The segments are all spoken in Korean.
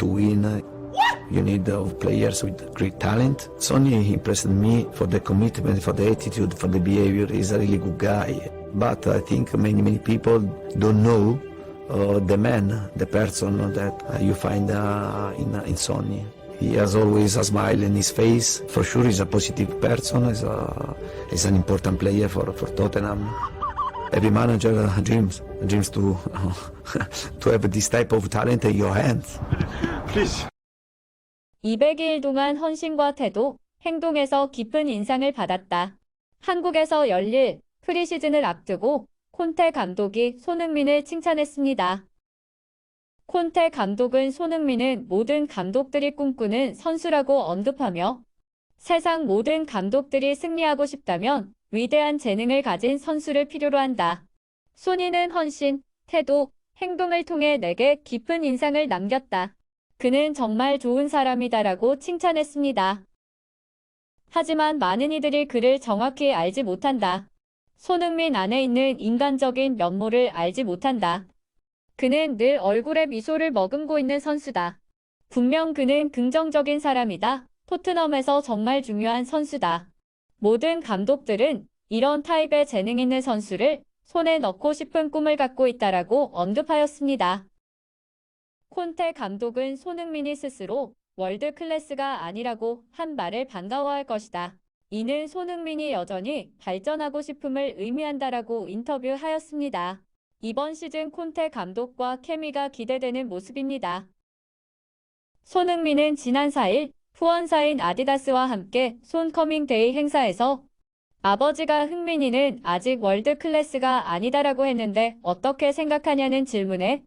to win, you need players with great talent. Sonny impressed me for the commitment, for the attitude, for the behavior. He's a really good guy. But I think many people don't know the man, the person that you find in Sonny. He has always a smile in his face. For sure, he's a positive person. He's an important player for Tottenham. Every manager dreams to to have this type of talent in your hands. Please. 200일 동안 헌신과 태도, 행동에서 깊은 인상을 받았다. 한국에서 열릴 프리시즌을 앞두고 콘테 감독이 손흥민을 칭찬했습니다. 콘테 감독은 손흥민은 모든 감독들이 꿈꾸는 선수라고 언급하며 세상 모든 감독들이 승리하고 싶다면 위대한 재능을 가진 선수를 필요로 한다. 소니는 헌신, 태도, 행동을 통해 내게 깊은 인상을 남겼다. 그는 정말 좋은 사람이다라고 칭찬했습니다. 하지만 많은 이들이 그를 정확히 알지 못한다. 손흥민 안에 있는 인간적인 면모를 알지 못한다. 그는 늘 얼굴에 미소를 머금고 있는 선수다. 분명 그는 긍정적인 사람이다. 토트넘에서 정말 중요한 선수다. 모든 감독들은 이런 타입의 재능 있는 선수를 손에 넣고 싶은 꿈을 갖고 있다라고 언급하였습니다. 콘테 감독은 손흥민이 스스로 월드 클래스가 아니라고 한 말을 반가워할 것이다. 이는 손흥민이 여전히 발전하고 싶음을 의미한다라고 인터뷰하였습니다. 이번 시즌 콘테 감독과 케미가 기대되는 모습입니다. 손흥민은 지난 4일 후원사인 아디다스와 함께 손커밍데이 행사에서 아버지가 흥민이는 아직 월드 클래스가 아니다라고 했는데 어떻게 생각하냐는 질문에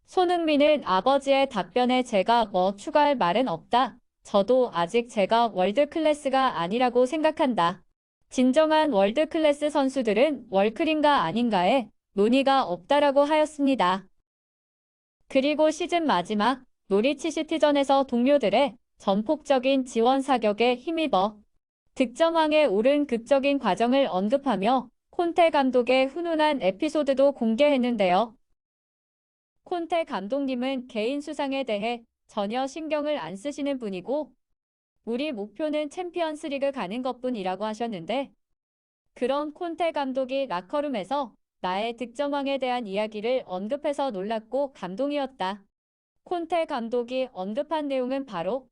손흥민은 아버지의 답변에 제가 뭐 추가할 말은 없다. 저도 아직 제가 월드 클래스가 아니라고 생각한다. 진정한 월드 클래스 선수들은 월클인가 아닌가에 논의가 없다라고 하였습니다. 그리고 시즌 마지막 노리치 시티전에서 동료들의 전폭적인 지원 사격에 힘입어 득점왕에 오른 극적인 과정을 언급하며 콘테 감독의 훈훈한 에피소드도 공개했는데요. 콘테 감독님은 개인 수상에 대해 전혀 신경을 안 쓰시는 분이고 우리 목표는 챔피언스리그 가는 것뿐이라고 하셨는데 그런 콘테 감독이 라커룸에서 나의 득점왕에 대한 이야기를 언급해서 놀랐고 감동이었다. 콘테 감독이 언급한 내용은 바로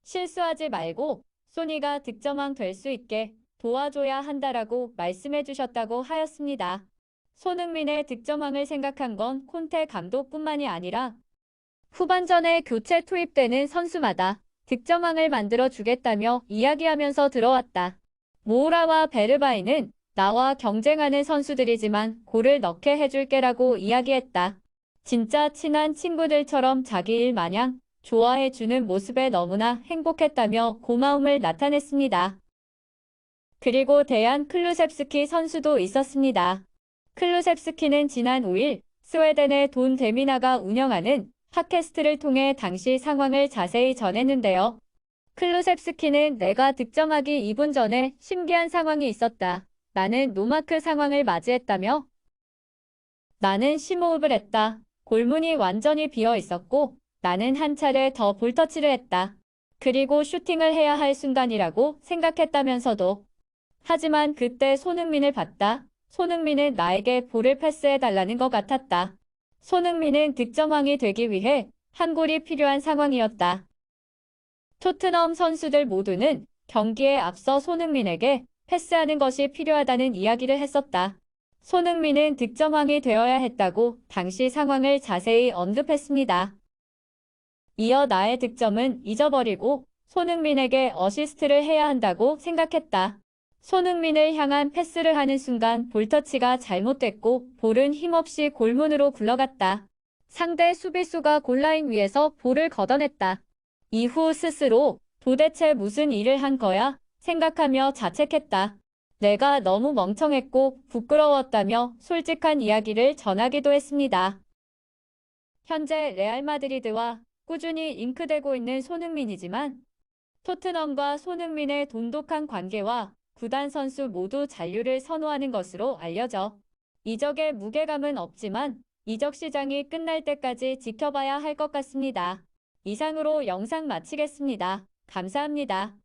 실수하지 말고 소니가 득점왕 될 수 있게 도와줘야 한다라고 말씀해 주셨다고 하였습니다. 손흥민의 득점왕을 생각한 건 콘테 감독뿐만이 아니라 후반전에 교체 투입되는 선수마다 득점왕을 만들어 주겠다며 이야기하면서 들어왔다. 모우라와 베르바이는 나와 경쟁하는 선수들이지만 골을 넣게 해줄게라고 이야기했다. 진짜 친한 친구들처럼 자기 일 마냥 좋아해주는 모습에 너무나 행복했다며 고마움을 나타냈습니다. 그리고 대한 클루셉스키 선수도 있었습니다. 클루셉스키는 지난 5일 스웨덴의 돈 데미나가 운영하는 팟캐스트를 통해 당시 상황을 자세히 전했는데요. 클루셉스키는 내가 득점하기 2분 전에 신기한 상황이 있었다. 나는 노마크 상황을 맞이했다며 나는 심호흡을 했다. 골문이 완전히 비어 있었고 나는 한 차례 더 볼터치를 했다. 그리고 슈팅을 해야 할 순간이라고 생각했다면서도 하지만 그때 손흥민을 봤다. 손흥민은 나에게 볼을 패스해달라는 것 같았다. 손흥민은 득점왕이 되기 위해 한 골이 필요한 상황이었다. 토트넘 선수들 모두는 경기에 앞서 손흥민에게 패스하는 것이 필요하다는 이야기를 했었다. 손흥민은 득점왕이 되어야 했다고 당시 상황을 자세히 언급했습니다. 이어 나의 득점은 잊어버리고 손흥민에게 어시스트를 해야 한다고 생각했다. 손흥민을 향한 패스를 하는 순간 볼터치가 잘못됐고 볼은 힘없이 골문으로 굴러갔다. 상대 수비수가 골라인 위에서 볼을 걷어냈다. 이후 스스로 도대체 무슨 일을 한 거야 생각하며 자책했다. 내가 너무 멍청했고 부끄러웠다며 솔직한 이야기를 전하기도 했습니다. 현재 레알 마드리드와 꾸준히 링크되고 있는 손흥민이지만 토트넘과 손흥민의 돈독한 관계와 구단 선수 모두 잔류를 선호하는 것으로 알려져 이적의 무게감은 없지만 이적 시장이 끝날 때까지 지켜봐야 할 것 같습니다. 이상으로 영상 마치겠습니다. 감사합니다.